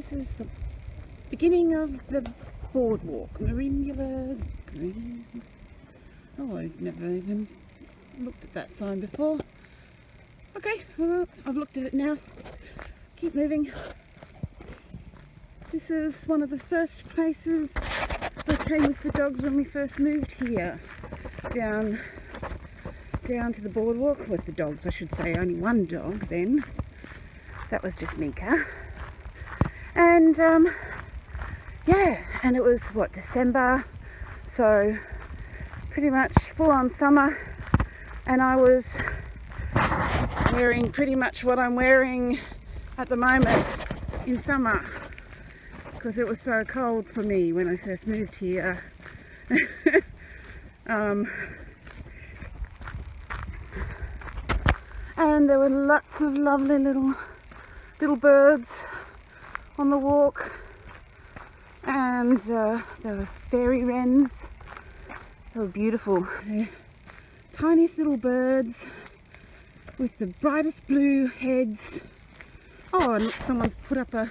This is the beginning of the boardwalk, Merimbula Green. Oh, I've never even looked at that sign before. Okay, well, I've looked at it now. Keep moving. This is one of the first places I came with the dogs when we first moved here. Down to the boardwalk with the dogs, I should say. Only one dog then. That was just Mika. And yeah, and it was what, December, so pretty much full on summer, and I was wearing pretty much what I'm wearing at the moment in summer, because it was so cold for me when I first moved here. And there were lots of lovely little birds on the walk, and there were fairy wrens. They were beautiful. They're tiniest little birds with the brightest blue heads. Oh, and look, someone's put up a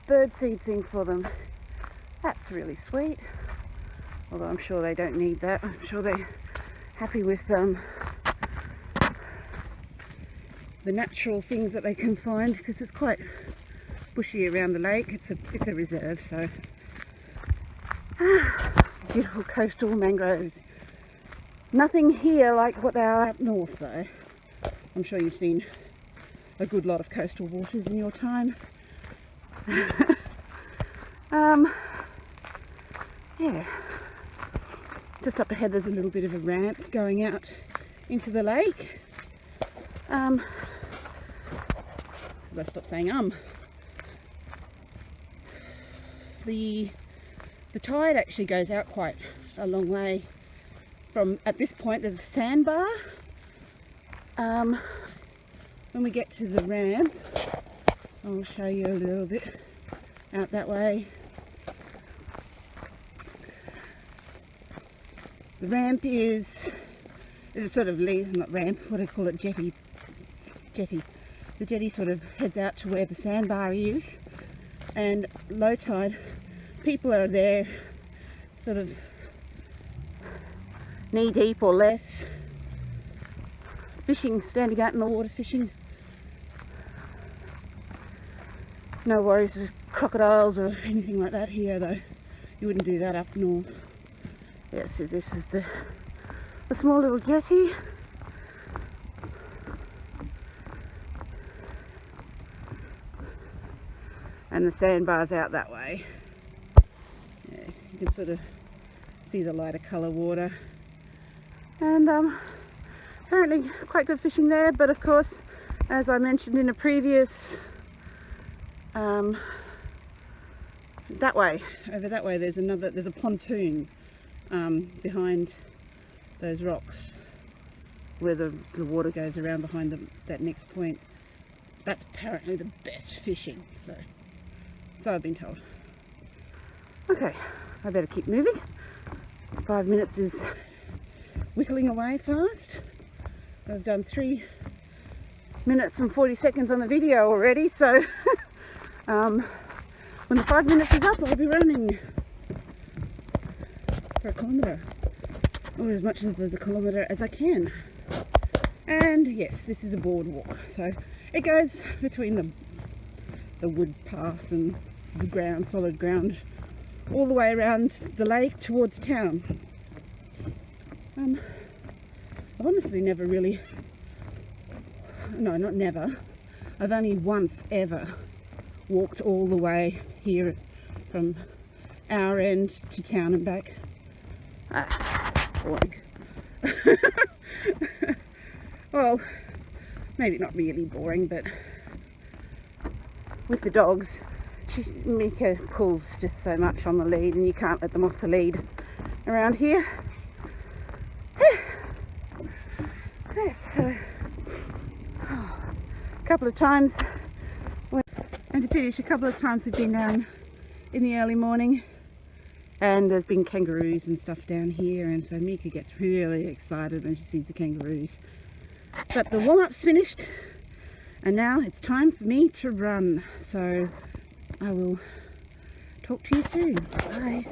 birdseed thing for them. That's really sweet. Although I'm sure they don't need that. I'm sure they're happy with the natural things that they can find, because it's quite bushy around the lake. It's a reserve, so beautiful coastal mangroves. Nothing here like what they are up north though. I'm sure you've seen a good lot of coastal waters in your time. Yeah, just up ahead there's a little bit of a ramp going out into the lake. Let's stop saying The tide actually goes out quite a long way from, at this point there's a sandbar. When we get to the ramp, I'll show you a little bit out that way. The ramp is sort of leads, not ramp, what do I call it, jetty. The jetty sort of heads out to where the sandbar is, and low tide, people are there sort of knee deep or less, fishing, standing out in the water fishing. No worries with crocodiles or anything like that here though. You wouldn't do that up north. Yeah, so this is the small little jetty. And the sandbar's out that way. Yeah, you can sort of see the lighter colour water. And apparently quite good fishing there, but of course, as I mentioned in a previous, that way, over that way, there's a pontoon behind those rocks where the water goes around behind that next point. That's apparently the best fishing, so I've been told. Okay, I better keep moving. 5 minutes is whittling away fast. I've done 3 minutes and 40 seconds on the video already, so when the 5 minutes is up, I'll be running for a kilometre, or as much of the kilometre as I can. And yes, this is a boardwalk, so it goes between the wood path and the ground, solid ground, all the way around the lake towards town. I've honestly never really, no, not never, I've only once ever walked all the way here from our end to town and back. Boring. Well, maybe not really boring, but with the dogs, Mika pulls just so much on the lead, and you can't let them off the lead around here. So, a couple of times, and to finish, a couple of times we've been down in the early morning, and there's been kangaroos and stuff down here, and so Mika gets really excited when she sees the kangaroos. But the warm-up's finished, and now it's time for me to run. So I will talk to you soon. Bye.